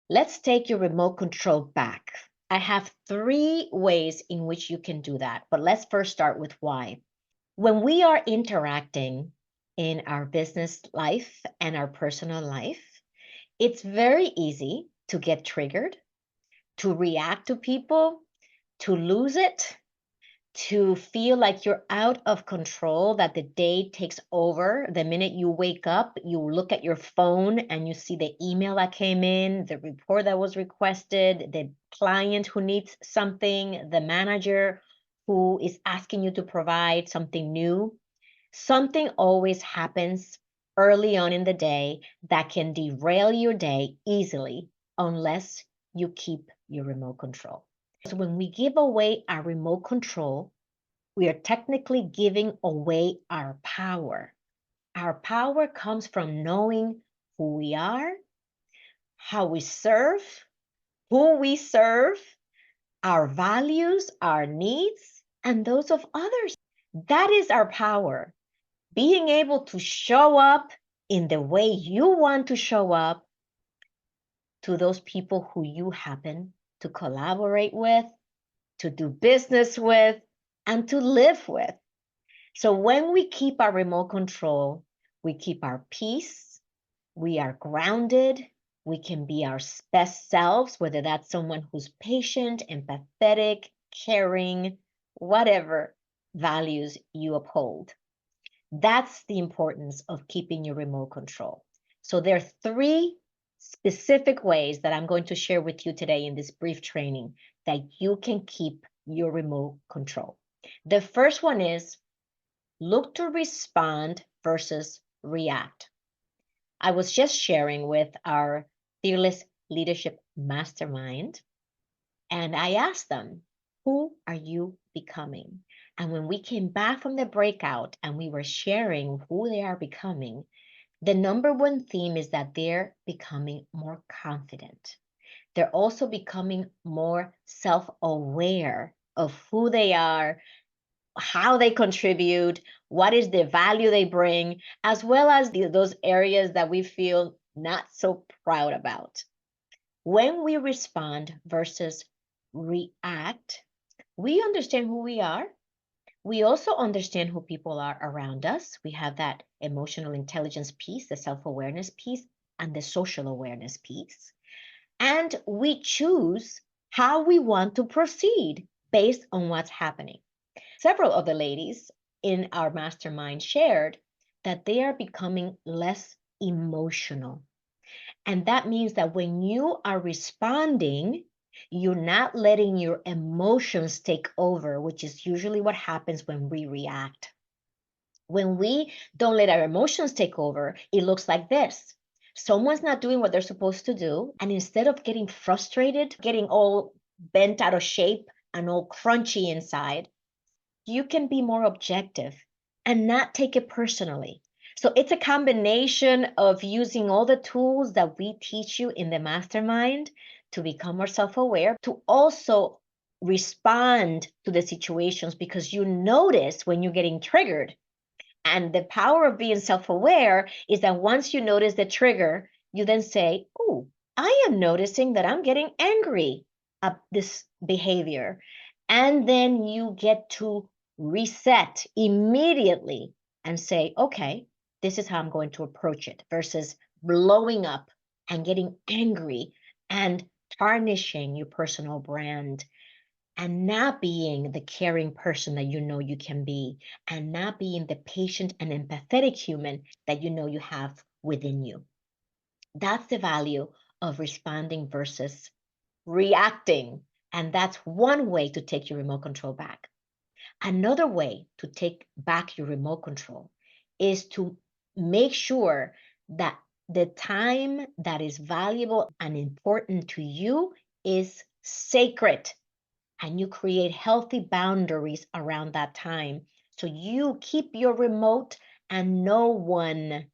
Let's take your remote control back. I have 3 ways in which you can do that, but let's first start with why. When we are interacting in our business life and our personal life, it's very easy to get triggered, to react to people, to lose it, to feel like you're out of control, that the day takes over. The minute you wake up, you look at your phone and you see the email that came in, the report that was requested, the client who needs something, the manager who is asking you to provide something new. Something always happens early on in the day that can derail your day easily unless you keep your remote control. So when we give away our remote control, we are technically giving away our power. Our power comes from knowing who we are, how we serve, who we serve, our values, our needs, and those of others. That is our power. Being able to show up in the way you want to show up to those people who you happen to collaborate with, to do business with, and to live with. So when we keep our remote control, we keep our peace, we are grounded, we can be our best selves, whether that's someone who's patient, empathetic, caring, whatever values you uphold. That's the importance of keeping your remote control. So there are 3 specific ways that I'm going to share with you today in this brief training that you can keep your remote control. The first one is look to respond versus react. I was just sharing with our Fearless Leadership Mastermind, and I asked them, who are you becoming? And when we came back from the breakout and we were sharing who they are becoming, the number one theme is that they're becoming more confident. They're also becoming more self-aware of who they are, how they contribute, what is the value they bring, as well as those areas that we feel not so proud about. When we respond versus react, we understand who we are. We also understand who people are around us. We have that emotional intelligence piece, the self-awareness piece, and the social awareness piece. And we choose how we want to proceed based on what's happening. Several of the ladies in our mastermind shared that they are becoming less emotional. And that means that when you are responding, you're not letting your emotions take over, which is usually what happens when we react. When we don't let our emotions take over, it looks like this. Someone's not doing what they're supposed to do. And instead of getting frustrated, getting all bent out of shape and all crunchy inside, you can be more objective and not take it personally. So it's a combination of using all the tools that we teach you in the mastermind to become more self-aware, to also respond to the situations because you notice when you're getting triggered. And the power of being self-aware is that once you notice the trigger, you then say, oh, I am noticing that I'm getting angry at this behavior. And then you get to reset immediately and say, okay, this is how I'm going to approach it, versus blowing up and getting angry and tarnishing your personal brand and not being the caring person that you know you can be, and not being the patient and empathetic human that you know you have within you. That's the value of responding versus reacting. And that's one way to take your remote control back. Another way to take back your remote control is to make sure that the time that is valuable and important to you is sacred, and you create healthy boundaries around that time. So you keep your remote and no one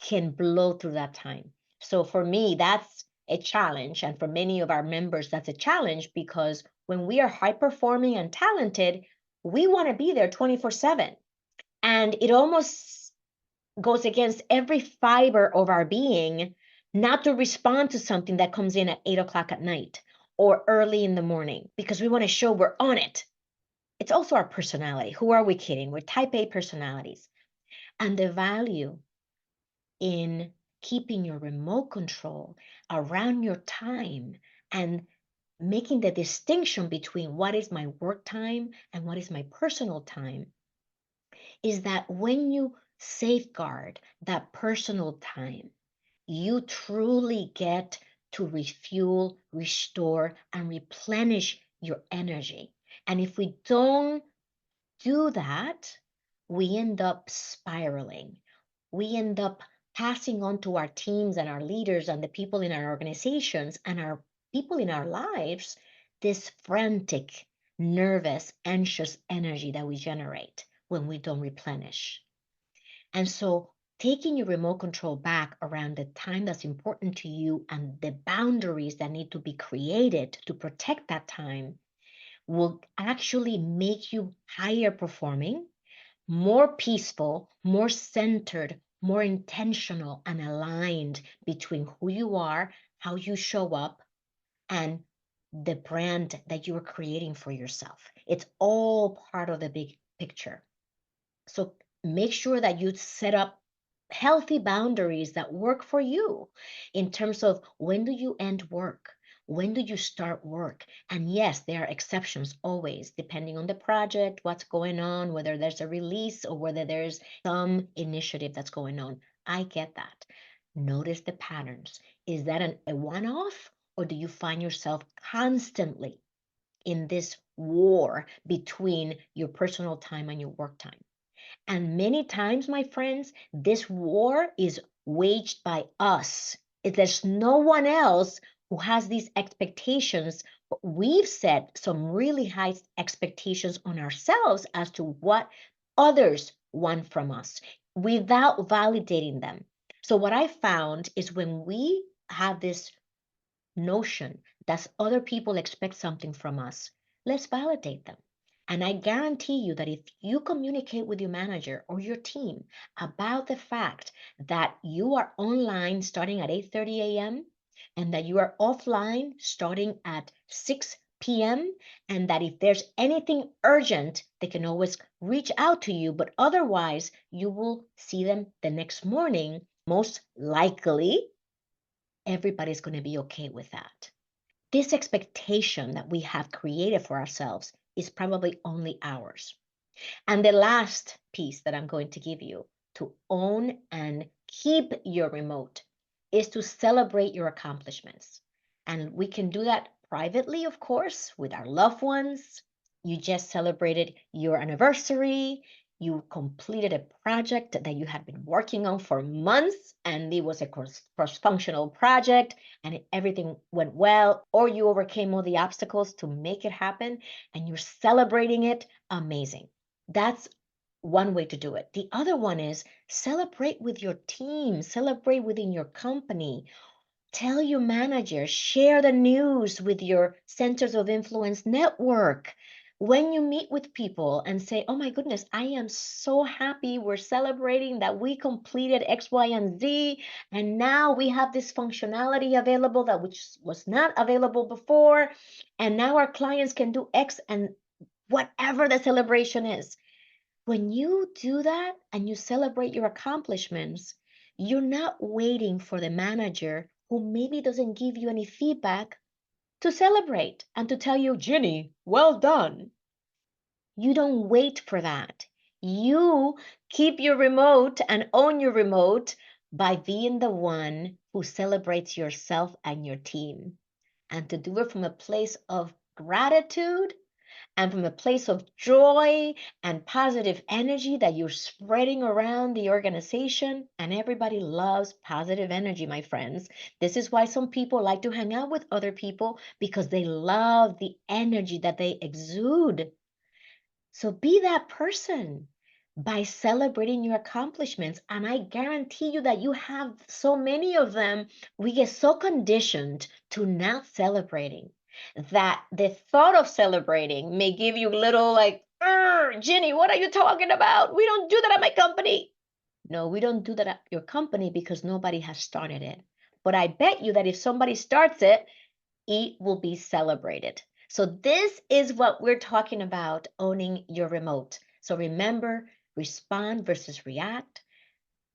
can blow through that time. So for me, that's a challenge. And for many of our members, that's a challenge because when we are high performing and talented, we want to be there 24/7. And it almost goes against every fiber of our being not to respond to something that comes in at 8 o'clock at night or early in the morning because we want to show we're on it. It's also our personality. Who are we kidding? We're type A personalities. And the value in keeping your remote control around your time and making the distinction between what is my work time and what is my personal time is that when you safeguard that personal time, you truly get to refuel, restore, and replenish your energy. And if we don't do that, we end up spiraling. We end up passing on to our teams and our leaders and the people in our organizations and our people in our lives this frantic, nervous, anxious energy that we generate when we don't replenish. And so, taking your remote control back around the time that's important to you and the boundaries that need to be created to protect that time will actually make you higher performing, more peaceful, more centered, more intentional, and aligned between who you are, how you show up, and the brand that you are creating for yourself. It's all part of the big picture. So make sure that you set up healthy boundaries that work for you in terms of when do you end work? When do you start work? And yes, there are exceptions always, depending on the project, what's going on, whether there's a release or whether there's some initiative that's going on. I get that. Notice the patterns. Is that a one off, or do you find yourself constantly in this war between your personal time and your work time? And many times, my friends, this war is waged by us. There's no one else who has these expectations. But we've set some really high expectations on ourselves as to what others want from us without validating them. So, what I found is when we have this notion that other people expect something from us, let's validate them. And I guarantee you that if you communicate with your manager or your team about the fact that you are online starting at 8:30 a.m. and that you are offline starting at 6 p.m., and that if there's anything urgent, they can always reach out to you, but otherwise you will see them the next morning, most likely everybody's going to be okay with that. This expectation that we have created for ourselves is probably only ours. And the last piece that I'm going to give you to own and keep your remote is to celebrate your accomplishments. And we can do that privately, of course, with our loved ones. You just celebrated your anniversary. You completed a project that you had been working on for months, and it was a cross-functional project, and everything went well, or you overcame all the obstacles to make it happen, and you're celebrating it. Amazing. That's one way to do it. The other one is celebrate with your team, celebrate within your company. Tell your manager, share the news with your centers of influence network. When you meet with people and say, oh my goodness, I am so happy we're celebrating that we completed X, Y, and Z, and now we have this functionality available that which was not available before, and now our clients can do X and whatever the celebration is. When you do that and you celebrate your accomplishments, you're not waiting for the manager who maybe doesn't give you any feedback to celebrate and to tell you, Ginny, well done. You don't wait for that. You keep your remote and own your remote by being the one who celebrates yourself and your team. And to do it from a place of gratitude and from a place of joy and positive energy that you're spreading around the organization. And everybody loves positive energy, my friends. This is why some people like to hang out with other people because they love the energy that they exude. So be that person by celebrating your accomplishments. And I guarantee you that you have so many of them. We get so conditioned to not celebrating that the thought of celebrating may give you little like, Ginny, what are you talking about? We don't do that at my company. No, we don't do that at your company because nobody has started it. But I bet you that if somebody starts it, it will be celebrated. So, this is what we're talking about, owning your remote. So, remember, respond versus react.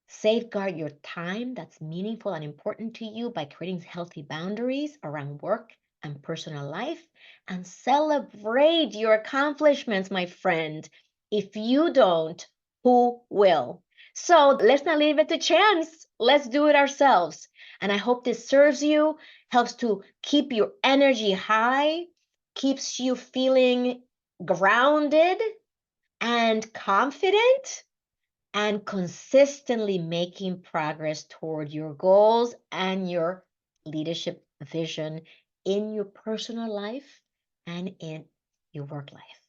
Safeguard your time that's meaningful and important to you by creating healthy boundaries around work and personal life. And celebrate your accomplishments, my friend. If you don't, who will? So let's not leave it to chance. Let's do it ourselves. And I hope this serves you, helps to keep your energy high, keeps you feeling grounded and confident, and consistently making progress toward your goals and your leadership vision in your personal life and in your work life.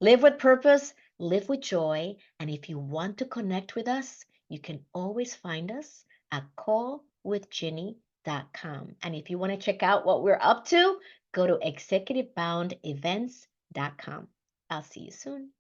Live with purpose, live with joy. And if you want to connect with us, you can always find us at callwithginny.com. And if you want to check out what we're up to, go to executiveboundevents.com. I'll see you soon.